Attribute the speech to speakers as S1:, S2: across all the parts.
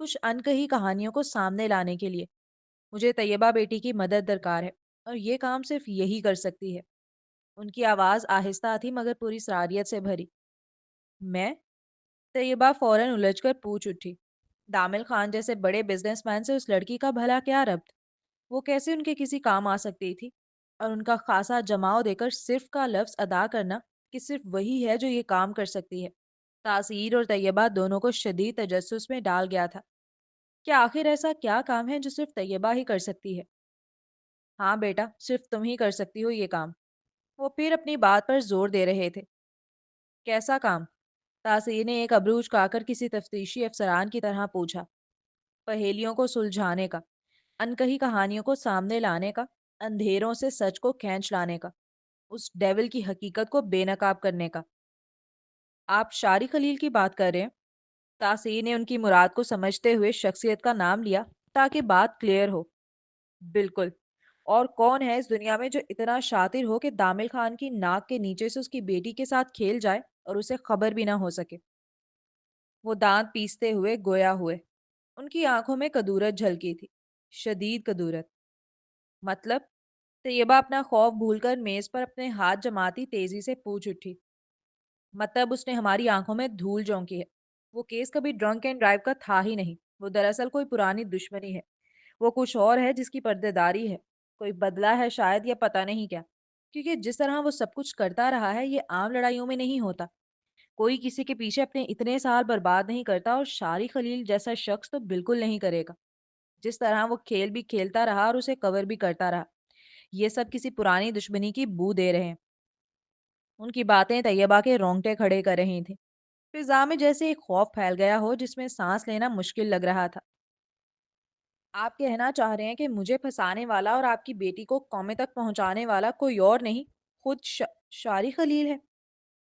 S1: کچھ انکہی کہانیوں کو سامنے لانے کے لیے مجھے طیبہ بیٹی کی مدد درکار ہے، اور یہ کام صرف یہی کر سکتی ہے۔ ان کی آواز آہستہ تھی مگر پوری صلاحیت سے بھری۔ میں؟ طیبہ فوراً الجھ کر پوچھ اٹھی۔ دامل خان جیسے بڑے بزنس مین سے اس لڑکی کا بھلا کیا ربط؟ وہ کیسے ان کے کسی کام آ سکتی تھی؟ اور ان کا خاصا جماؤ دے کر صرف کا لفظ ادا کرنا کہ صرف وہی ہے جو یہ کام کر سکتی ہے، تاثیر اور طیبہ دونوں کو شدید تجسس میں ڈال گیا تھا۔ کیا آخر ایسا کیا کام ہے جو صرف طیبہ ہی کر سکتی ہے؟ ہاں بیٹا، صرف تم ہی کر سکتی ہو یہ کام۔ وہ پھر اپنی بات پر زور دے رہے تھے۔ کیسا کام؟ تاثیر نے ایک ابرو اٹھا کر کسی تفتیشی افسران کی طرح پوچھا۔ پہیلیوں کو سلجھانے کا، انکہی کہانیوں کو سامنے لانے کا، اندھیروں سے سچ کو کھینچ لانے کا، اس ڈیول کی حقیقت کو بے نقاب کرنے کا۔ آپ شاری خلیل کی بات کر رہے ہیں؟ تاثیر نے ان کی مراد کو سمجھتے ہوئے شخصیت کا نام لیا تاکہ بات کلیئر ہو۔ بالکل۔ اور کون ہے اس دنیا میں جو اتنا شاطر ہو کہ دامل خان کی ناک کے نیچے سے اس کی بیٹی کے ساتھ کھیل جائے اور اسے خبر بھی نہ ہو سکے؟ وہ دانت پیستے ہوئے گویا ہوئے۔ ان کی آنکھوں میں کدورت جھلکی تھی، شدید کدورت۔ مطلب؟ طیبہ اپنا خوف بھول کر میز پر اپنے ہاتھ جماتی تیزی سے پوچھ اٹھی۔ مطلب اس نے ہماری آنکھوں میں دھول جھونکی ہے۔ وہ کیس کبھی ڈرنک اینڈ ڈرائیو کا تھا ہی نہیں، وہ دراصل کوئی پرانی دشمنی ہے۔ وہ کچھ اور ہے جس کی پردے داری ہے، کوئی بدلہ ہے شاید، یا پتہ نہیں کیا۔ کیونکہ جس طرح وہ سب کچھ کرتا رہا ہے یہ عام لڑائیوں میں نہیں ہوتا۔ کوئی کسی کے پیچھے اپنے اتنے سال برباد نہیں کرتا، اور شاری خلیل جیسا شخص تو بالکل نہیں کرے گا۔ جس طرح وہ کھیل بھی کھیلتا رہا اور اسے کور بھی کرتا رہا، یہ سب کسی پرانی دشمنی کی بو دے رہے ہیں۔ ان کی باتیں طیبہ کے رونگٹے کھڑے کر رہی تھیں۔ فضا میں جیسے ایک خوف پھیل گیا ہو جس میں سانس لینا مشکل لگ رہا تھا۔ آپ کہنا چاہ رہے ہیں کہ مجھے پھنسانے والا اور آپ کی بیٹی کو قومے تک پہنچانے والا کوئی اور نہیں، خود شاری خلیل ہے؟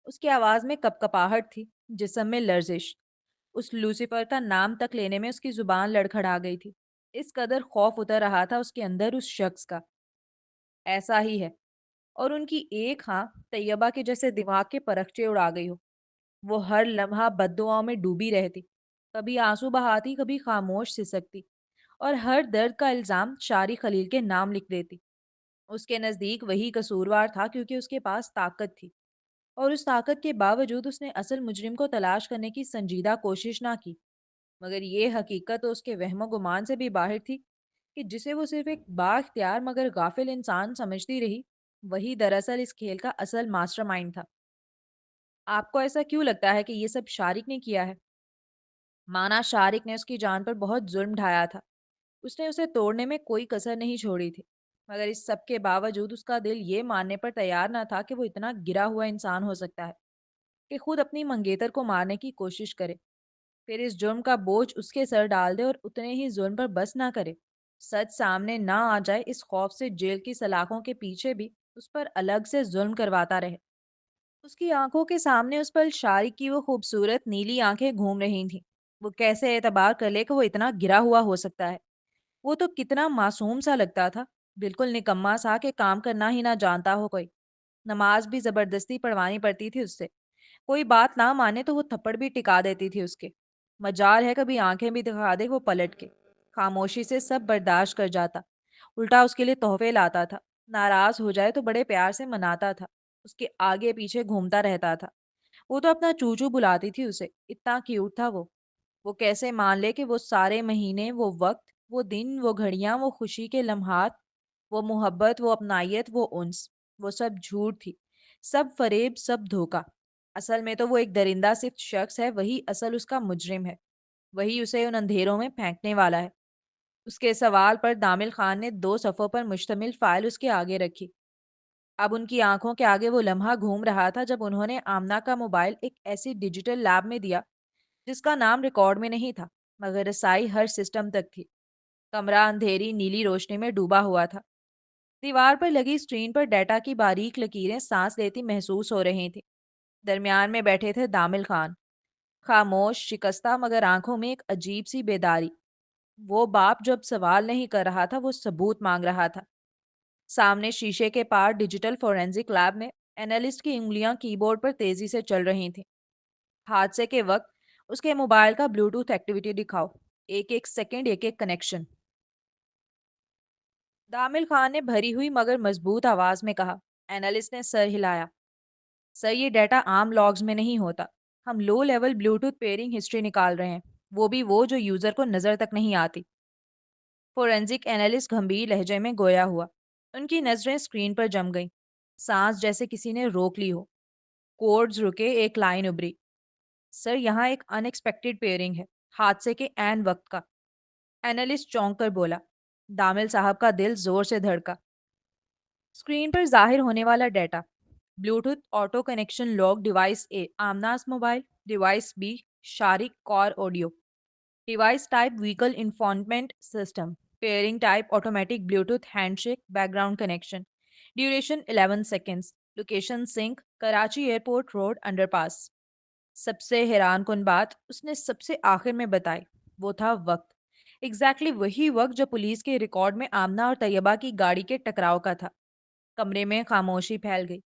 S1: اس کی آواز میں کپ کپاہٹ تھی، جسم میں لرزش۔ اس لوسیفر کا نام تک لینے میں اس کی زبان لڑکھڑا گئی تھی۔ اس قدر خوف اتر رہا تھا اس کے اندر اس شخص کا۔ ایسا ہی ہے۔ اور ان کی ایک ہاں طیبہ کے جیسے دماغ کے پرخچے اڑا گئی ہو۔ وہ ہر لمحہ بددعاؤں میں ڈوبی رہتی، کبھی آنسو بہاتی، کبھی خاموش سسکتی، اور ہر درد کا الزام شاری خلیل کے نام لکھ دیتی۔ اس کے نزدیک وہی قصوروار تھا کیونکہ اس کے پاس طاقت تھی، اور اس طاقت کے باوجود اس نے اصل مجرم کو تلاش کرنے کی سنجیدہ کوشش نہ کی۔ مگر یہ حقیقت اس کے وہم و گمان سے بھی باہر تھی کہ جسے وہ صرف ایک با اختیار مگر غافل انسان سمجھتی رہی، وہی دراصل اس کھیل کا اصل ماسٹر مائنڈ تھا۔ آپ کو ایسا کیوں لگتا ہے کہ یہ سب شارک نے کیا ہے؟ مانا شارک نے اس کی جان پر بہت ظلم ڈھایا تھا، اس نے اسے توڑنے میں کوئی کسر نہیں چھوڑی تھی، مگر اس سب کے باوجود اس کا دل یہ ماننے پر تیار نہ تھا کہ وہ اتنا گرا ہوا انسان ہو سکتا ہے کہ خود اپنی منگیتر کو مارنے کی کوشش کرے، پھر اس جرم کا بوجھ اس کے سر ڈال دے اور اتنے ہی ظلم پر بس نہ کرے، سچ سامنے نہ آ جائے اس خوف سے جیل کی سلاخوں کے پیچھے بھی اس پر الگ سے ظلم کرواتا رہے۔ اس کی آنکھوں کے سامنے اس پل شارک کی وہ خوبصورت نیلی آنکھیں گھوم رہی تھیں۔ وہ کیسے اعتبار کر لے کہ وہ اتنا گرا ہوا ہو سکتا ہے؟ وہ تو کتنا معصوم سا لگتا تھا، بالکل نکما سا کہ کام کرنا ہی نہ جانتا ہو کوئی۔ نماز بھی زبردستی پڑھوانی پڑتی تھی اس سے، کوئی بات نہ مانے تو وہ تھپڑ بھی ٹکا دیتی تھی اس کے۔ مجال ہے کبھی آنکھیں بھی دکھا دے وہ پلٹ کے، خاموشی سے سب برداشت کر جاتا، الٹا اس کے لیے تحفے لاتا تھا، ناراض ہو جائے تو بڑے پیار سے مناتا تھا، اس کے آگے پیچھے گھومتا رہتا تھا۔ وہ تو اپنا چوچو بلاتی تھی اسے، اتنا کیوٹ تھا وہ۔ وہ کیسے مان لے کہ وہ سارے مہینے، وہ وقت، وہ دن، وہ گھڑیاں، وہ خوشی کے لمحات، وہ محبت، وہ اپنائیت، وہ انس، وہ سب جھوٹ تھی، سب فریب، سب دھوکا۔ اصل میں تو وہ ایک درندہ صرف شخص ہے، وہی اصل اس کا مجرم ہے، وہی اسے ان اندھیروں میں پھینکنے والا ہے۔ اس کے سوال پر دامل خان نے 2 صفحوں پر مشتمل فائل اس کے آگے رکھی۔ اب ان کی آنکھوں کے آگے وہ لمحہ گھوم رہا تھا جب انہوں نے آمنہ کا موبائل ایک ایسی ڈیجیٹل لیب میں دیا جس کا نام ریکارڈ میں نہیں تھا، مگر رسائی ہر سسٹم تک تھی۔ کمرہ اندھیری نیلی روشنی میں ڈوبا ہوا تھا۔ دیوار پر لگی اسکرین پر ڈیٹا کی باریک لکیریں سانس لیتی محسوس ہو رہی تھیں۔ درمیان میں بیٹھے تھے دامل خان، خاموش، شکستہ، مگر آنکھوں میں ایک عجیب سی بیداری۔ وہ باپ جو اب سوال نہیں کر رہا تھا، وہ ثبوت مانگ رہا تھا۔ سامنے شیشے کے پار ڈیجیٹل فورینزک لیب میں اینالسٹ کی انگلیاں کی بورڈ پر تیزی سے چل رہی تھیں۔ حادثے کے وقت اس کے موبائل کا بلوٹوتھ ایکٹیویٹی دکھاؤ، ایک ایک سیکنڈ، ایک ایک کنیکشن۔ دامل خان نے بھری ہوئی مگر مضبوط آواز میں کہا۔ اینالسٹ نے سر ہلایا۔ سر، یہ ڈیٹا عام لاگز میں نہیں ہوتا۔ ہم low level Bluetooth pairing history نکال رہے ہیں، وہ بھی وہ جو یوزر کو نظر تک نہیں آتی۔ فورینزک اینالسٹ گھمبیر لہجے میں گویا ہوا۔ ان کی نظریں اسکرین پر جم گئیں، سانس جیسے کسی نے روک لی ہو۔ کوڈز رکے، ایک لائن ابری۔ سر، یہاں ایک ان ایکسپیکٹڈ پیئرنگ ہے، حادثے کے عین وقت کا۔ اینالسٹ چونک کر بولا۔ دامل صاحب کا دل زور سے دھڑکا۔ اسکرین پر ظاہر ہونے والا data: Bluetooth auto connection log, device A Amna's mobile, device B shark car audio, device type vehicle infotainment system, pairing type automatic Bluetooth handshake background connection, duration 11 seconds, location sync Karachi airport road underpass. سب سے حیران کن بات اس نے سب سے آخر میں بتائی، وہ تھا وقت۔ ایگزیکٹلی وہی وقت جو پولیس کے ریکارڈ میں آمنہ اور طیبہ کی گاڑی کے ٹکراؤ کا تھا۔ کمرے میں خاموشی پھیل گئی،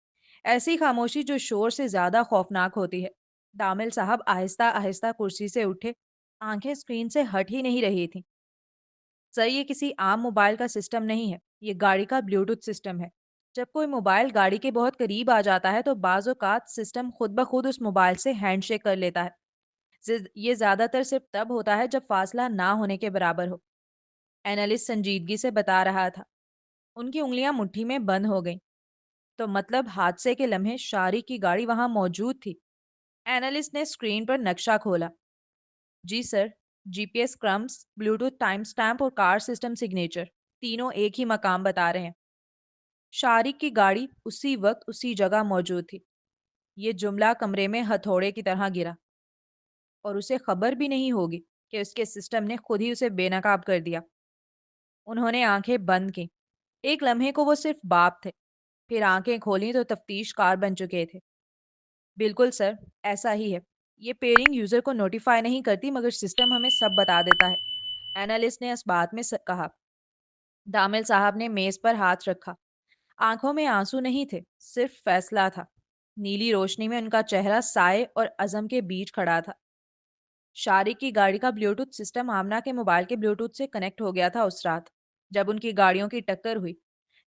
S1: ایسی خاموشی جو شور سے زیادہ خوفناک ہوتی ہے۔ دامل صاحب آہستہ آہستہ کرسی سے اٹھے، آنکھیں اسکرین سے ہٹ ہی نہیں رہی تھیں۔ سر، یہ کسی عام موبائل کا سسٹم نہیں ہے، یہ گاڑی کا بلوٹوتھ سسٹم ہے۔ جب کوئی موبائل گاڑی کے بہت قریب آ جاتا ہے تو بعض اوقات سسٹم خود بخود اس موبائل سے ہینڈ شیک کر لیتا ہے۔ یہ زیادہ تر صرف تب ہوتا ہے جب فاصلہ نہ ہونے کے برابر ہو۔ اینالسٹ سنجیدگی سے بتا رہا تھا۔ ان کی انگلیاں مٹھی میں بند ہو گئیں۔ تو مطلب حادثے کے لمحے شارک کی گاڑی وہاں موجود تھی؟ اینالسٹ نے اسکرین پر نقشہ کھولا۔ جی sir, G P S crumbs, Bluetooth time stamp اور کار سسٹم سگنیچر تینوں ایک ہی مقام بتا رہے ہیں۔ شارک کی گاڑی اسی وقت اسی جگہ موجود تھی۔ یہ جملہ کمرے میں ہتھوڑے کی طرح گرا۔ اور اسے خبر بھی نہیں ہوگی کہ اس کے سسٹم نے خود ہی اسے بے نقاب کر دیا۔ انہوں نے آنکھیں بند کی۔ ایک لمحے کو وہ صرف باپ تھے، پھر آنکھیں کھولیں تو تفتیش کار بن چکے تھے۔ بالکل سر، ایسا ہی ہے۔ یہ پیئرنگ یوزر کو نوٹیفائی نہیں کرتی مگر سسٹم ہمیں سب بتا دیتا ہے، اینالسٹ نے اس بات میں کہا۔ دامل صاحب نے میز پر ہاتھ رکھا۔ آنکھوں میں آنسو نہیں تھے، صرف فیصلہ تھا۔ نیلی روشنی میں ان کا چہرہ سائے اور عزم کے بیچ کھڑا تھا۔ شارک کی گاڑی کا بلوٹوتھ سسٹم آمنہ کے موبائل کے بلوٹوتھ سے کنیکٹ ہو گیا تھا اس رات جب ان کی گاڑیوں کی ٹکر ہوئی۔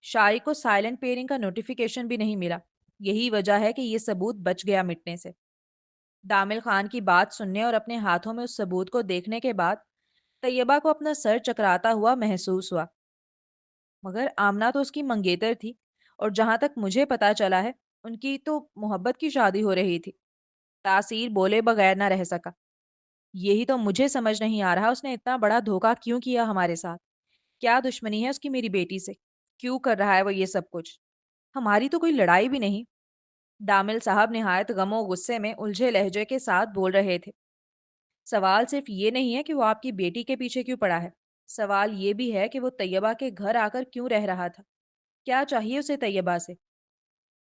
S1: شارک کو سائلنٹ پیئرنگ کا نوٹیفیکیشن بھی نہیں ملا۔ یہی وجہ ہے کہ یہ ثبوت بچ گیا مٹنے سے۔ دامل خان کی بات سننے اور اپنے ہاتھوں میں اس ثبوت کو دیکھنے کے بعد طیبہ کو اپنا سر چکراتا ہوا محسوس ہوا۔ مگر آمنہ تو اس کی منگیتر تھی، اور جہاں تک مجھے پتا چلا ہے ان کی تو محبت کی شادی ہو رہی تھی۔ تاثیر بولے بغیر نہ رہ سکا۔ یہی تو مجھے سمجھ نہیں آ رہا، اس نے اتنا بڑا دھوکہ کیوں کیا ہمارے ساتھ؟ کیا دشمنی ہے اس کی میری بیٹی سے؟ کیوں کر رہا ہے وہ یہ سب کچھ؟ ہماری تو کوئی لڑائی بھی نہیں۔ دامل صاحب نہایت غم و غصے میں الجھے لہجے کے ساتھ بول رہے تھے۔ سوال صرف یہ نہیں ہے کہ وہ آپ کی بیٹی کے پیچھے کیوں پڑا ہے، سوال یہ بھی ہے کہ وہ طیبہ کے گھر آ کر کیوں رہ رہا تھا۔ کیا چاہیے اسے طیبہ سے؟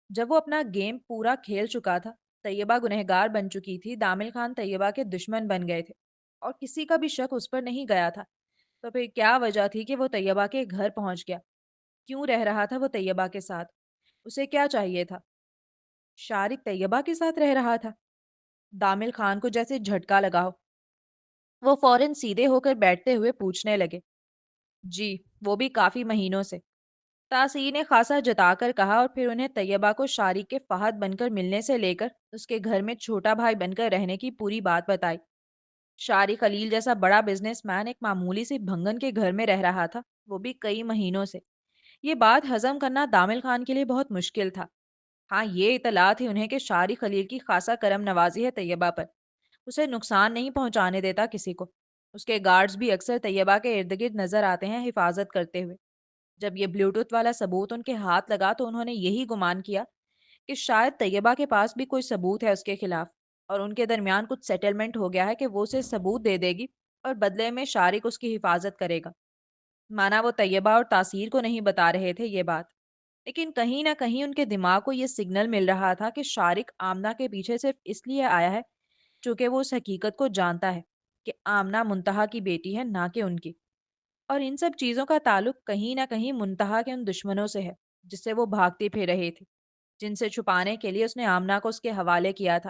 S1: جب وہ اپنا گیم پورا کھیل چکا تھا، طیبہ گنہگار بن چکی تھی، دامل خان طیبہ کے دشمن بن گئے تھے اور کسی کا بھی شک اس پر نہیں گیا تھا، تو پھر کیا وجہ تھی کہ وہ طیبہ کے گھر پہنچ گیا؟ کیوں رہ رہا تھا وہ طیبہ کے ساتھ؟ اسے کیا چاہیے تھا؟ شارق طیبہ کے ساتھ رہ رہا تھا؟ دامل خان کو جیسے جھٹکا لگا ہو۔ وہ فوراً سیدھے ہو کر بیٹھتے ہوئے پوچھنے لگے۔ جی، وہ بھی کافی مہینوں سے۔ تاثیر نے خاصا جتا کر کہا، اور پھر انہیں طیبہ کو شارق کے فہد بن کر ملنے سے لے کر اس کے گھر میں چھوٹا بھائی بن کر رہنے کی پوری بات بتائی۔ شارق خلیل جیسا بڑا بزنس مین ایک معمولی سی بھنگن کے گھر میں رہ رہا تھا، وہ بھی کئی مہینوں سے۔ یہ بات ہضم کرنا دامل خان کے لیے بہت مشکل تھا۔ ہاں، یہ اطلاع تھی انہیں کہ شارق خلیل کی خاصا کرم نوازی ہے طیبہ پر، اسے نقصان نہیں پہنچانے دیتا کسی کو۔ اس کے گارڈز بھی اکثر طیبہ کے ارد گرد نظر آتے ہیں حفاظت کرتے ہوئے۔ جب یہ بلوٹوتھ والا ثبوت ان کے ہاتھ لگا تو انہوں نے یہی گمان کیا کہ شاید طیبہ کے پاس بھی کوئی ثبوت ہے اس کے خلاف، اور ان کے درمیان کچھ سیٹلمنٹ ہو گیا ہے کہ وہ اسے ثبوت دے دے گی اور بدلے میں شارق اس کی حفاظت کرے گا۔ مانا وہ طیبہ اور تاثیر کو نہیں بتا رہے تھے یہ بات، لیکن کہیں نہ کہیں ان کے دماغ کو یہ سگنل مل رہا تھا کہ شارق آمنہ کے پیچھے صرف اس لیے آیا ہے چونکہ وہ اس حقیقت کو جانتا ہے کہ آمنہ منتہا کی بیٹی ہے، نہ کہ ان کی۔ اور ان سب چیزوں کا تعلق کہیں نہ کہیں منتہا کے ان دشمنوں سے ہے جس سے وہ بھاگتی پھر رہی تھی، جن سے چھپانے کے لیے اس نے آمنہ کو اس کے حوالے کیا تھا۔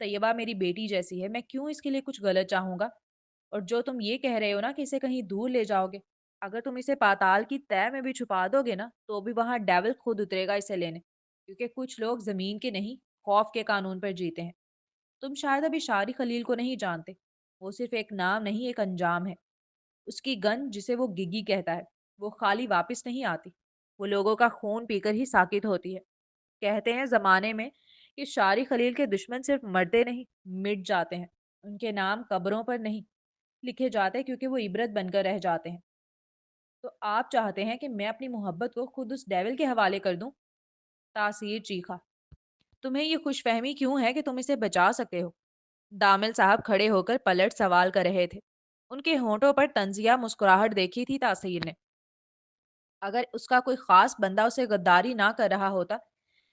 S1: طیبہ میری بیٹی جیسی ہے، میں کیوں اس کے لیے کچھ غلط چاہوں گا؟ اور جو تم یہ کہہ رہے ہو نا کہ اسے کہیں دور لے جاؤ گے، اگر تم اسے پاتال کی تہہ میں بھی چھپا دو گے نا تو بھی وہاں ڈیول خود اترے گا اسے لینے، کیونکہ کچھ لوگ زمین کے نہیں، خوف کے قانون پر جیتے ہیں۔ تم شاید ابھی شاری خلیل کو نہیں جانتے، وہ صرف ایک نام نہیں، ایک انجام ہے۔ اس کی گن جسے وہ گگی کہتا ہے، وہ خالی واپس نہیں آتی، وہ لوگوں کا خون پی کر ہی ساکت ہوتی ہے۔ کہتے ہیں زمانے میں کہ شاری خلیل کے دشمن صرف مرتے نہیں، مٹ جاتے ہیں۔ ان کے نام قبروں پر نہیں لکھے جاتے کیونکہ وہ عبرت بن کر رہ جاتے ہیں۔ تو آپ چاہتے ہیں کہ میں اپنی محبت کو خود اس ڈیول کے حوالے کر دوں؟ تاثیر چیخا، تمہیں یہ خوش فہمی کیوں ہے کہ تم اسے بچا سکتے ہو؟ دامل صاحب کھڑے ہو کر پلٹ سوال کر رہے تھے۔ ان کے ہونٹوں پر طنزیہ مسکراہٹ دیکھی تھی تاثیر نے۔ اگر اس کا کوئی خاص بندہ اسے غداری نہ کر رہا ہوتا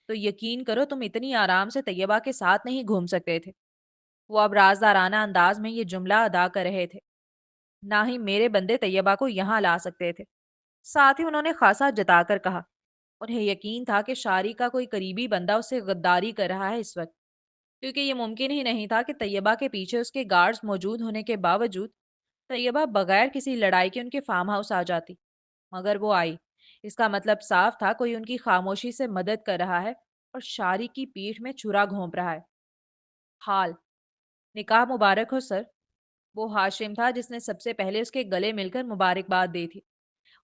S1: تو یقین کرو تم اتنی آرام سے طیبہ کے ساتھ نہیں گھوم سکتے تھے۔ وہ اب رازدارانہ انداز میں یہ جملہ ادا کر رہے تھے۔ نہ ہی میرے بندے طیبہ کو یہاں لا سکتے تھے۔ ساتھ ہی انہوں نے خاصا جتا کر کہا، انہیں یقین تھا کہ شاری کا کوئی قریبی بندہ اسے غداری کر رہا ہے اس وقت، کیونکہ یہ ممکن ہی نہیں تھا کہ طیبہ کے پیچھے اس کے گارڈز موجود ہونے کے باوجود طیبہ بغیر کسی لڑائی کے ان کے فارم ہاؤس آ جاتی۔ مگر وہ آئی۔ اس کا مطلب صاف تھا، کوئی ان کی خاموشی سے مدد کر رہا ہے اور شاری کی پیٹھ میں چھرا گھونپ رہا ہے۔ حال نکاح مبارک ہو سر۔ وہ ہاشم تھا جس نے سب سے پہلے اس کے گلے مل کر مبارکباد دی تھی۔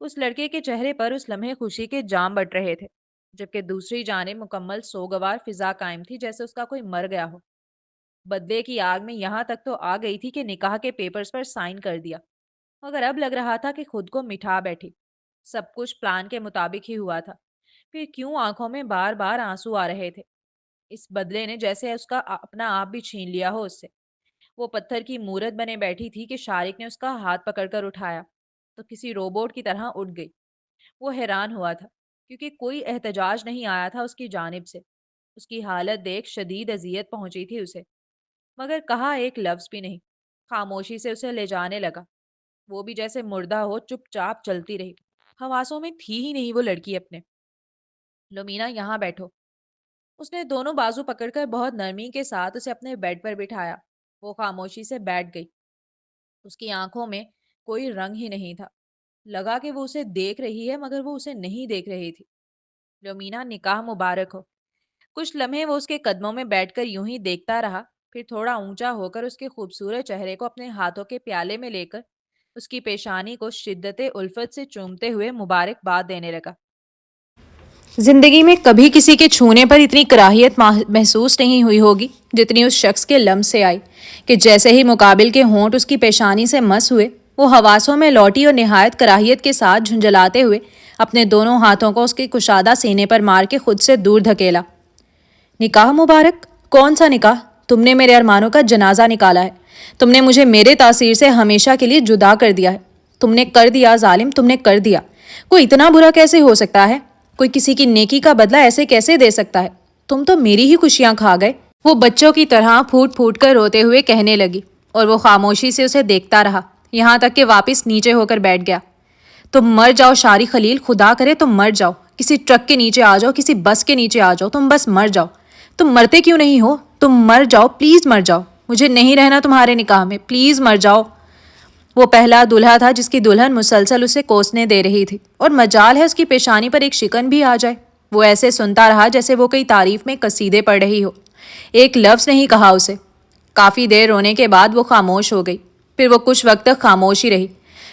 S1: اس لڑکے کے چہرے پر اس لمحے خوشی کے جام بٹ رہے تھے، جبکہ دوسری جانب مکمل سوگوار فضا قائم تھی، جیسے اس کا کوئی مر گیا ہو۔ بدلے کی آگ میں یہاں تک تو آ گئی تھی کہ نکاح کے پیپرز پر سائن کر دیا، مگر اب لگ رہا تھا کہ خود کو مٹھا بیٹھی۔ سب کچھ پلان کے مطابق ہی ہوا تھا، پھر کیوں آنکھوں میں بار بار آنسو آ رہے تھے؟ اس بدلے نے جیسے اس کا اپنا آپ بھی چھین لیا ہو اس سے۔ وہ پتھر کی مورت بنے بیٹھی تھی کہ شارق نے اس کا ہاتھ پکڑ کر اٹھایا تو کسی روبوٹ کی طرح اٹھ گئی۔ وہ حیران ہوا تھا کیونکہ کوئی احتجاج نہیں آیا تھا اس کی جانب سے۔ اس کی حالت دیکھ شدید اذیت پہنچی تھی اسے، مگر کہا ایک لفظ بھی نہیں، خاموشی سے اسے لے جانے لگا۔ وہ بھی جیسے مردہ ہو چپ چاپ چلتی رہی، حواسوں میں تھی ہی نہیں وہ لڑکی اپنے۔ لومینا یہاں بیٹھو۔ اس نے دونوں بازو پکڑ کر بہت نرمی کے ساتھ اسے اپنے بیڈ پر بٹھایا۔ وہ خاموشی سے بیٹھ گئی۔ اس کی آنکھوں میں کوئی رنگ ہی نہیں تھا۔ لگا کہ وہ اسے دیکھ رہی ہے مگر وہ اسے نہیں دیکھ رہی تھی۔ لومینا نکاح مبارک ہو۔ کچھ لمحے وہ اس کے قدموں میں بیٹھ کر یوں ہی دیکھتا رہا، پھر تھوڑا اونچا ہو کر اس کے خوبصورت چہرے کو اپنے ہاتھوں کے پیالے میں لے کر اس کی پیشانی کو شدت الفت سے چومتے ہوئے مبارکباد دینے لگا۔ زندگی میں کبھی کسی کے چھونے پر اتنی کراہیت محسوس نہیں ہوئی ہوگی جتنی اس شخص کے لمس سے آئی، کہ جیسے ہی مقابل کے ہونٹ اس کی پیشانی سے مس ہوئے، وہ حواسوں میں لوٹی اور نہایت کراہیت کے ساتھ جھنجھلاتے ہوئے اپنے دونوں ہاتھوں کو اس کے کشادہ سینے پر مار کے خود سے دور دھکیلا۔ نکاح مبارک؟ کون سا نکاح؟ تم نے میرے ارمانوں کا جنازہ نکالا ہے۔ تم نے مجھے میرے تاثیر سے ہمیشہ کے لیے جدا کر دیا ہے۔ تم نے کر دیا ظالم، تم نے کر دیا۔ کوئی اتنا برا کیسے ہو سکتا ہے؟ کوئی کسی کی نیکی کا بدلہ ایسے کیسے دے سکتا ہے؟ تم تو میری ہی خوشیاں کھا گئے۔ وہ بچوں کی طرح پھوٹ پھوٹ کر روتے ہوئے کہنے لگی، اور وہ خاموشی سے اسے دیکھتا رہا، یہاں تک کہ واپس نیچے ہو کر بیٹھ گیا۔ تم مر جاؤ شاری خلیل، خدا کرے تم مر جاؤ، کسی ٹرک کے نیچے آ جاؤ، کسی بس کے نیچے آ جاؤ، تم بس مر جاؤ۔ تم مرتے کیوں نہیں ہو؟ تم مر جاؤ، پلیز مر جاؤ۔ مجھے نہیں رہنا تمہارے نکاح میں، پلیز مر جاؤ۔ وہ پہلا دلہا تھا جس کی دلہن مسلسل اسے کوسنے دے رہی تھی، اور مجال ہے اس کی پیشانی پر ایک شکن بھی آ جائے۔ وہ ایسے سنتا رہا جیسے وہ کئی تعریف میں قصیدے پڑھ رہی ہو۔ ایک لفظ نہیں کہا اسے۔ کافی دیر رونے کے بعد وہ خاموش ہو گئی، پھر وہ کچھ وقت تک خاموش ہی رہی،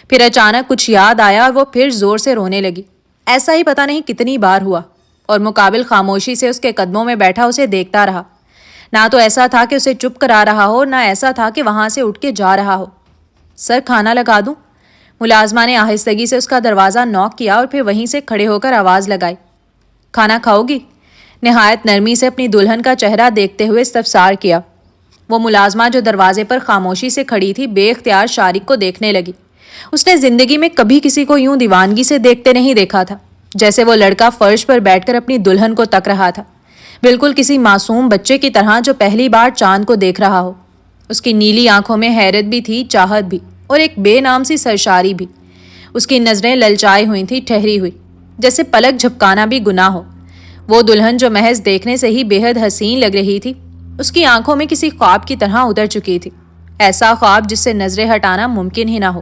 S1: پھر اچانک کچھ یاد آیا اور وہ پھر زور سے رونے لگی۔ ایسا ہی پتہ نہیں کتنی بار ہوا، اور مقابل خاموشی سے اس کے قدموں میں بیٹھا اسے دیکھتا رہا۔ نہ تو ایسا تھا کہ اسے چپ کرا رہا ہو، نہ ایسا تھا کہ وہاں سے اٹھ کے جا رہا ہو۔ سر کھانا لگا دوں؟ ملازمہ نے آہستگی سے اس کا دروازہ نوک کیا اور پھر وہیں سے کھڑے ہو کر آواز لگائی، کھانا کھاؤ گی؟ نہایت نرمی سے اپنی دلہن کا چہرہ دیکھتے ہوئے استفسار کیا۔ وہ ملازمہ جو دروازے پر خاموشی سے کھڑی تھی بے اختیار شارق کو دیکھنے لگی۔ اس نے زندگی میں کبھی کسی کو یوں دیوانگی سے دیکھتے نہیں دیکھا تھا، جیسے وہ لڑکا فرش پر بیٹھ کر اپنی دلہن کو تک رہا تھا، بالکل کسی معصوم بچے کی طرح جو پہلی بار چاند کو دیکھ رہا ہو۔ اس کی نیلی آنکھوں میں حیرت بھی تھی، چاہت بھی، اور ایک بے نام سی سرشاری بھی۔ اس کی نظریں للچائی ہوئی تھیں، ٹھہری ہوئی، جیسے پلک جھپکانا بھی گناہ ہو۔ وہ دلہن جو محض دیکھنے سے ہی بے حد حسین لگ رہی تھی، اس کی آنکھوں میں کسی خواب کی طرح اتر چکی تھی، ایسا خواب جس سے نظریں ہٹانا ممکن ہی نہ ہو۔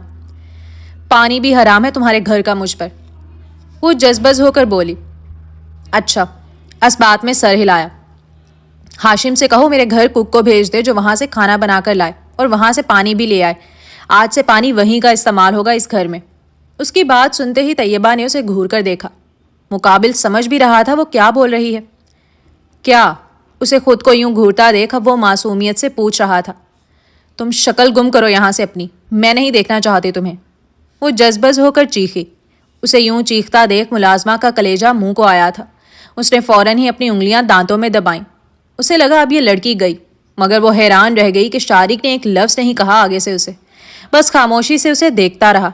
S1: پانی بھی حرام ہے تمہارے گھر کا مجھ پر، وہ جذبز ہو کر بولی۔ اچھا، اس بات میں سر ہلایا۔ ہاشم سے کہو میرے گھر کک کو بھیج دے جو وہاں سے کھانا بنا کر لائے اور وہاں سے پانی بھی لے آئے۔ آج سے پانی وہیں کا استعمال ہوگا اس گھر میں۔ اس کی بات سنتے ہی طیبہ نے اسے گھور کر دیکھا۔ مقابل سمجھ بھی رہا تھا وہ کیا بول رہی ہے۔ کیا؟ اسے خود کو یوں گھورتا دیکھ اب وہ معصومیت سے پوچھ رہا تھا۔ تم شکل گم کرو یہاں سے اپنی، میں نہیں دیکھنا چاہتی تمہیں۔ وہ جذبز ہو کر چیخی۔ اسے یوں چیختا دیکھ ملازمہ کا کلیجہ منہ کو آیا تھا۔ اس نے فوراً ہی اپنی انگلیاں دانتوں میں دبائیں۔ اسے لگا اب یہ لڑکی گئی، مگر وہ حیران رہ گئی کہ شارق نے ایک لفظ نہیں کہا آگے سے اسے، بس خاموشی سے اسے دیکھتا رہا۔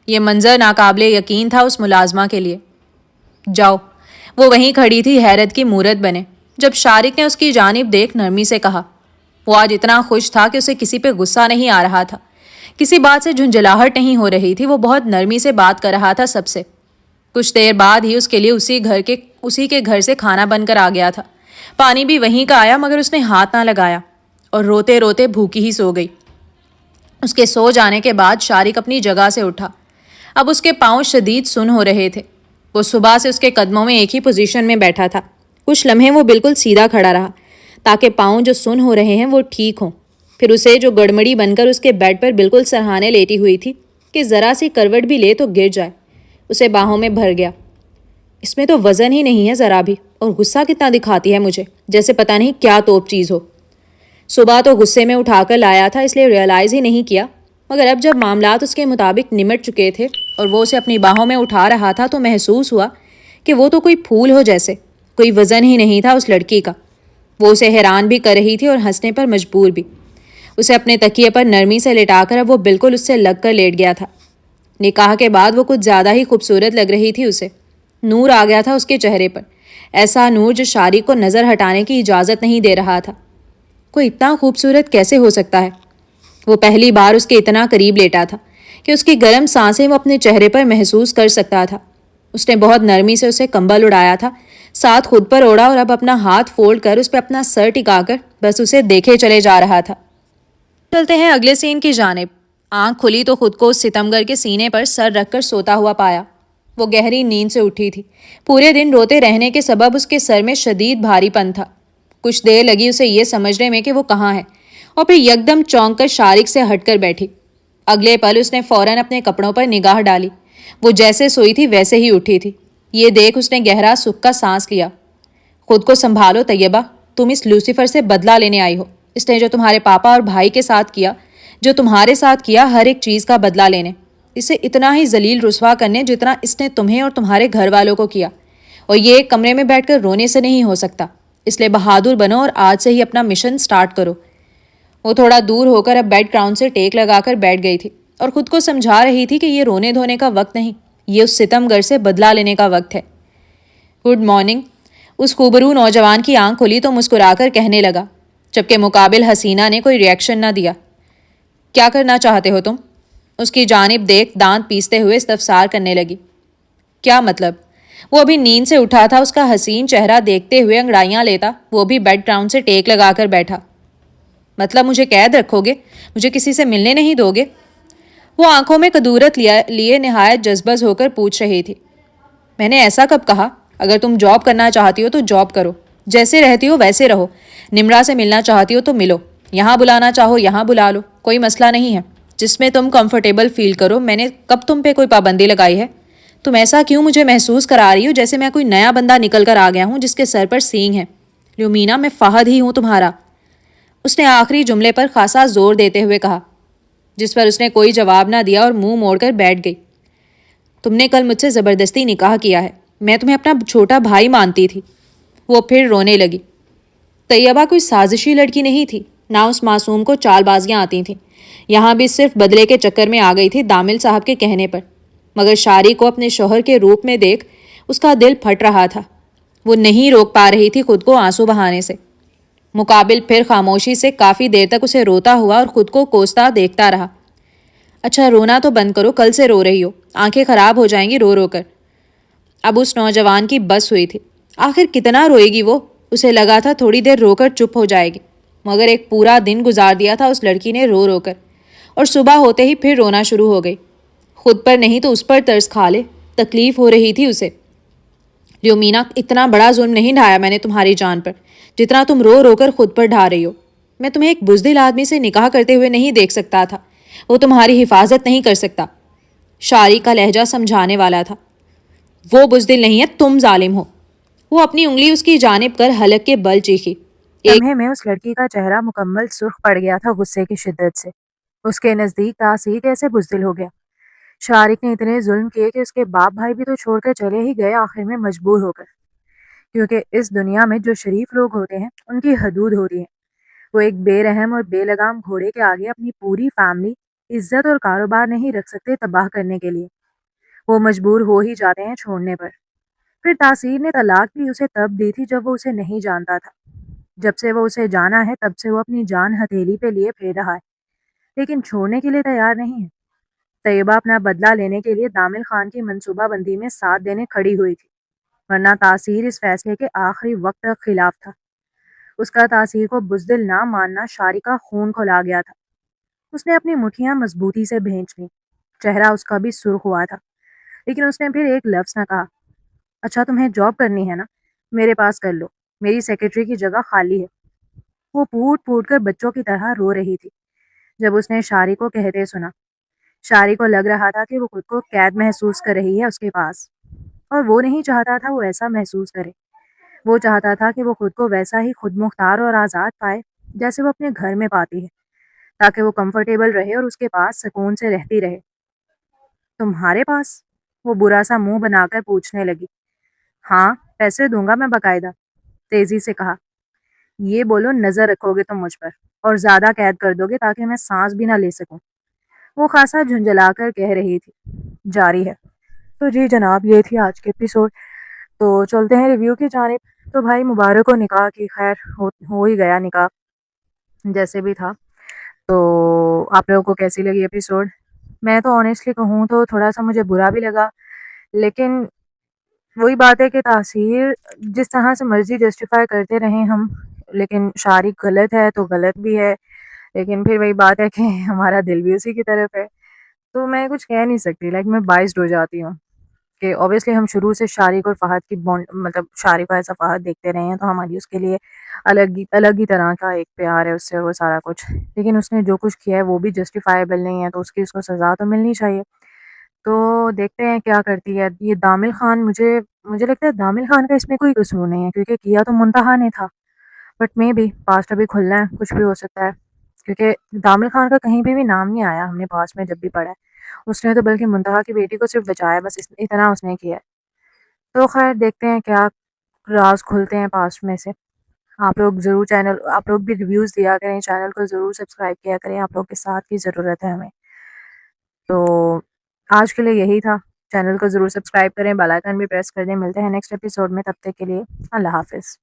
S1: یہ منظر ناقابل یقین تھا اس ملازمہ کے لیے۔ جاؤ، وہ وہیں کھڑی تھی حیرت کی مورت بنے جب شارق نے اس کی جانب دیکھ نرمی سے کہا۔ وہ آج اتنا خوش تھا کہ اسے کسی پہ غصہ نہیں آ رہا تھا، کسی بات سے جھنجھلاہٹ نہیں ہو رہی تھی، وہ بہت نرمی سے بات کر رہا تھا سب سے۔ کچھ دیر بعد ہی اس کے لیے اسی کے گھر سے کھانا بن کر آ گیا تھا، پانی بھی وہیں کا آیا، مگر اس نے ہاتھ نہ لگایا اور روتے روتے بھوکی ہی سو گئی۔ اس کے سو جانے کے بعد شارق اپنی جگہ سے اٹھا۔ اب اس کے پاؤں شدید سن ہو رہے تھے۔ وہ صبح سے اس کے قدموں میں ایک ہی پوزیشن میں بیٹھا تھا۔ کچھ لمحے وہ بالکل سیدھا کھڑا رہا تاکہ پاؤں جو سن ہو رہے ہیں وہ ٹھیک ہوں۔ پھر اسے جو گڑمڑی بن کر اس کے بیڈ پر بالکل سرہانے لیٹی ہوئی تھی کہ ذرا سی کروٹ بھی لے تو گر جائے، اسے باہوں میں بھر گیا۔ اس میں تو وزن ہی نہیں ہے ذرا بھی، اور غصہ کتنا دکھاتی ہے مجھے، جیسے پتہ نہیں کیا توپ چیز ہو۔ صبح تو غصے میں اٹھا کر لایا تھا اس لیے ریئلائز ہی نہیں کیا، مگر اب جب معاملات اس کے مطابق نمٹ چکے تھے اور وہ اسے اپنی باہوں میں اٹھا رہا تھا تو محسوس ہوا کہ وہ تو کوئی پھول ہو جیسے، کوئی وزن ہی نہیں تھا اس لڑکی کا۔ وہ اسے حیران بھی کر رہی تھی اور ہنسنے پر مجبور بھی۔ اسے اپنے تکیے پر نرمی سے لٹا کر اب وہ بالکل اس سے لگ کر لیٹ گیا تھا۔ نکاح کے بعد وہ کچھ زیادہ ہی خوبصورت لگ رہی تھی اسے۔ نور آ گیا تھا اس کے چہرے پر، ایسا نور جو شارق کو نظر ہٹانے کی اجازت نہیں دے رہا تھا۔ کوئی اتنا خوبصورت کیسے ہو سکتا ہے؟ وہ پہلی بار اس کے اتنا قریب لیٹا تھا کہ اس کی گرم سانسیں وہ اپنے چہرے پر محسوس کر سکتا تھا۔ اس نے بہت نرمی سے اسے کمبل اڑایا تھا، ساتھ خود پر اوڑھا اور اب اپنا ہاتھ فولڈ کر اس پہ اپنا سر ٹکا کر بس اسے دیکھے چلے جا رہا تھا۔ چلتے ہیں اگلے سین کی جانب۔ آنکھ کھلی تو خود کو اس ستمگر کے سینے پر سر رکھ کر سوتا ہوا پایا۔ وہ گہری نیند سے اٹھی تھی۔ پورے دن روتے رہنے کے سبب اس کے سر میں شدید بھاری پن تھا۔ کچھ دیر لگی اسے یہ سمجھنے میں کہ وہ کہاں ہے، اور پھر یکدم چونک کر شارق سے ہٹ کر بیٹھی۔ اگلے پل اس نے فوراً اپنے کپڑوں پر نگاہ ڈالی۔ وہ جیسے سوئی تھی ویسے ہی اٹھی تھی۔ یہ دیکھ اس نے گہرا سکھ کا سانس لیا۔ خود کو سنبھالو طیبہ، تم اس لوسیفر سے بدلہ لینے آئی ہو۔ اس نے جو تمہارے پاپا اور بھائی کے ساتھ کیا، جو تمہارے ساتھ کیا، ہر ایک چیز کا بدلہ لینے، اسے اتنا ہی ذلیل رسوا کرنے جتنا اس نے تمہیں اور تمہارے گھر والوں کو کیا۔ اور یہ ایک کمرے میں بیٹھ کر رونے سے نہیں ہو سکتا، اس لیے بہادر بنو اور آج سے ہی اپنا مشن سٹارٹ کرو۔ وہ تھوڑا دور ہو کر اب بیڈ گراؤنڈ سے ٹیک لگا کر بیٹھ گئی تھی اور خود کو سمجھا رہی تھی کہ یہ رونے دھونے کا وقت نہیں، یہ اس ستم گر سے بدلہ لینے کا وقت ہے۔ Good morning. اس خوبرو نوجوان کی آنکھ کھلی تو مسکرا کر کہنے لگا، جبکہ مقابل حسینہ نے کوئی ریئیکشن نہ دیا۔ کیا کرنا چاہتے ہو تم؟ اس کی جانب دیکھ دانت پیستے ہوئے استفسار کرنے لگی۔ کیا مطلب؟ وہ ابھی نیند سے اٹھا تھا، اس کا حسین چہرہ دیکھتے ہوئے انگڑائیاں لیتا وہ بھی بیڈ گراؤنڈ سے ٹیک لگا کر بیٹھا۔ مطلب مجھے قید رکھو گے؟ مجھے کسی سے ملنے نہیں دو گے؟ وہ آنکھوں میں کدورت لیے نہایت جذبز ہو کر پوچھ رہی تھی۔ میں نے ایسا کب کہا؟ اگر تم جاب کرنا چاہتی ہو تو جاب کرو، جیسے رہتی ہو ویسے رہو، نمرا سے ملنا چاہتی ہو تو ملو، یہاں بلانا چاہو یہاں بلا لو، کوئی مسئلہ نہیں ہے، جس میں تم کمفرٹیبل فیل کرو۔ میں نے کب تم پہ کوئی پابندی لگائی ہے؟ تم ایسا کیوں مجھے محسوس کرا رہی ہو جیسے میں کوئی نیا بندہ نکل کر آ گیا ہوں جس کے سر پر سینگ ہے؟ لیومینا، میں فہد ہی ہوں تمہارا۔ اس نے آخری جملے پر خاصا زور دیتے ہوئے کہا، جس پر اس نے کوئی جواب نہ دیا اور منہ موڑ کر بیٹھ گئی۔ تم نے کل مجھ سے زبردستی نکاح کیا ہے، میں تمہیں اپنا چھوٹا بھائی مانتی تھی۔ وہ پھر رونے لگی۔ طیبہ کوئی سازشی لڑکی نہیں تھی، نہ اس معصوم کو چال بازیاں آتی تھیں، یہاں بھی صرف بدلے کے چکر میں آ گئی تھی دامل صاحب کے کہنے پر، مگر شارق کو اپنے شوہر کے روپ میں دیکھ اس کا دل پھٹ رہا تھا۔ وہ نہیں روک پا رہی تھی خود کو آنسو بہانے سے۔ مقابل پھر خاموشی سے کافی دیر تک اسے روتا ہوا اور خود کو کوستا دیکھتا رہا۔ اچھا رونا تو بند کرو، کل سے رو رہی ہو، آنکھیں خراب ہو جائیں گی رو رو کر۔ اب اس نوجوان کی بس ہوئی تھی، آخر کتنا روئے گی وہ؟ اسے لگا تھا تھوڑی دیر رو کر چپ ہو جائے گی، مگر ایک پورا دن گزار دیا تھا اس لڑکی نے رو رو کر، اور صبح ہوتے ہی پھر رونا شروع ہو گئی۔ خود پر نہیں تو اس پر ترس کھا لے، تکلیف ہو رہی تھی اسے۔ لیومینا، اتنا بڑا ظلم نہیں ڈھایا میں نے تمہاری جان پر جتنا تم رو رو کر خود پر ڈھا رہی ہو۔ میں تمہیں ایک بزدل آدمی سے نکاح کرتے ہوئے نہیں دیکھ سکتا تھا، وہ تمہاری حفاظت نہیں کر سکتا۔ شاری کا لہجہ سمجھانے والا تھا۔ وہ بزدل نہیں ہے، تم ظالم ہو۔ وہ اپنی انگلی اس کی جانب کر حلق کے بل چیخی۔ لمحے میں اس لڑکی کا چہرہ مکمل سرخ پڑ گیا تھا غصے کی شدت سے۔ اس کے نزدیک تاثیر کیسے بزدل ہو گیا؟ شارق نے اتنے ظلم کیے کہ اس کے باپ بھائی بھی تو چھوڑ کر چلے ہی گئے آخر میں مجبور ہو کر، کیونکہ اس دنیا میں جو شریف لوگ ہوتے ہیں ان کی حدود ہوتی ہیں۔ وہ ایک بے رحم اور بے لگام گھوڑے کے آگے اپنی پوری فیملی، عزت اور کاروبار نہیں رکھ سکتے تباہ کرنے کے لیے۔ وہ مجبور ہو ہی جاتے ہیں چھوڑنے پر۔ پھر تاثیر نے طلاق بھی اسے تب دی تھی جب وہ اسے نہیں جانتا تھا۔ جب سے وہ اسے جانا ہے تب سے وہ اپنی جان ہتھیلی پہ لیے پھر رہا ہے، لیکن چھوڑنے کے لیے تیار نہیں ہے۔ طیبہ اپنا بدلہ لینے کے لیے دامل خان کی منصوبہ بندی میں ساتھ دینے کھڑی ہوئی تھی، ورنہ تاثیر اس فیصلے کے آخری وقت تک خلاف تھا۔ اس کا تاثیر کو بزدل نہ ماننا شاری کا خون کھولا گیا تھا۔ اس نے اپنی مٹھیاں مضبوطی سے بھینچ لیں، چہرہ اس کا بھی سرخ ہوا تھا، لیکن اس نے پھر ایک لفظ نہ کہا۔ اچھا تمہیں جاب کرنی ہے نا، میرے پاس کر لو، میری سیکرٹری کی جگہ خالی ہے۔ وہ پھوٹ پھوٹ کر بچوں کی طرح رو رہی تھی جب اس نے شاری کو کہتے سنا۔ شاری کو لگ رہا تھا کہ وہ خود کو قید محسوس کر رہی ہے اس کے پاس، اور وہ نہیں چاہتا تھا وہ ایسا محسوس کرے۔ وہ چاہتا تھا کہ وہ خود کو ویسا ہی خود مختار اور آزاد پائے جیسے وہ اپنے گھر میں پاتی ہے، تاکہ وہ کمفرٹیبل رہے اور اس کے پاس سکون سے رہتی رہے۔ تمہارے پاس؟ وہ برا سا منہ بنا کر پوچھنے لگی۔ ہاں، پیسے دوں گا میں باقاعدہ، تیزی سے کہا۔ یہ بولو نظر رکھو گے تم مجھ پر، اور زیادہ قید کر دو گے تاکہ میں سانس بھی نہ لے سکوں، وہ خاصا جھنجھلا کر کہہ رہی تھی۔ جاری ہے۔ تو جی جناب، یہ تھی آج کے ایپیسوڈ۔ تو چلتے ہیں ریویو کی جانب۔ تو بھائی مبارک ہو نکاح کی، خیر ہو ہی گیا نکاح جیسے بھی تھا۔ تو آپ لوگوں کو کیسی لگی ایپیسوڈ؟ میں تو آنیسٹلی کہوں تو تھوڑا سا مجھے برا بھی لگا، لیکن وہی بات ہے کہ تاثیر جس طرح سے مرضی جسٹیفائی کرتے رہیں ہم، لیکن شارق غلط ہے تو غلط بھی ہے، لیکن پھر وہی بات ہے کہ ہمارا دل بھی اسی کی طرف ہے، تو میں کچھ کہہ نہیں سکتی، میں بائسڈ ہو جاتی ہوں کہ اوبیسلی ہم شروع سے شارق اور فہد کی بانڈ، شارق ایسا فہد دیکھتے رہے ہیں تو ہماری اس کے لیے الگ ہی طرح کا ایک پیار ہے اس سے، وہ سارا کچھ، لیکن اس نے جو کچھ کیا ہے وہ بھی جسٹیفائیبل نہیں ہے، تو اس کو سزا تو ملنی چاہیے۔ تو دیکھتے ہیں کیا کرتی ہے یہ دامل خان۔ مجھے لگتا ہے دامل خان کا اس میں کوئی قصور نہیں ہے، کیونکہ کیا تو منتہا نے تھا، بٹ میں بھی پاسٹ ابھی کھلنا ہے، کچھ بھی ہو سکتا ہے، کیونکہ دامل خان کا کہیں پہ بھی نام نہیں آیا ہم نے پاسٹ میں جب بھی پڑھا ہے، اس نے تو بلکہ منتہا کی بیٹی کو صرف بچایا، بس اتنا اس نے کیا ہے۔ تو خیر دیکھتے ہیں کیا راز کھلتے ہیں پاسٹ میں سے۔ آپ لوگ بھی ریویوز دیا کریں، چینل کو ضرور سبسکرائب کیا کریں، آپ لوگ کے ساتھ کی ضرورت ہے ہمیں۔ تو آج کے لیے یہی تھا، چینل کو ضرور سبسکرائب کریں، بیل آئیکن بھی پریس کر دیں۔ ملتے ہیں نیکسٹ ایپیسوڈ میں، تب تک کے لیے اللہ حافظ۔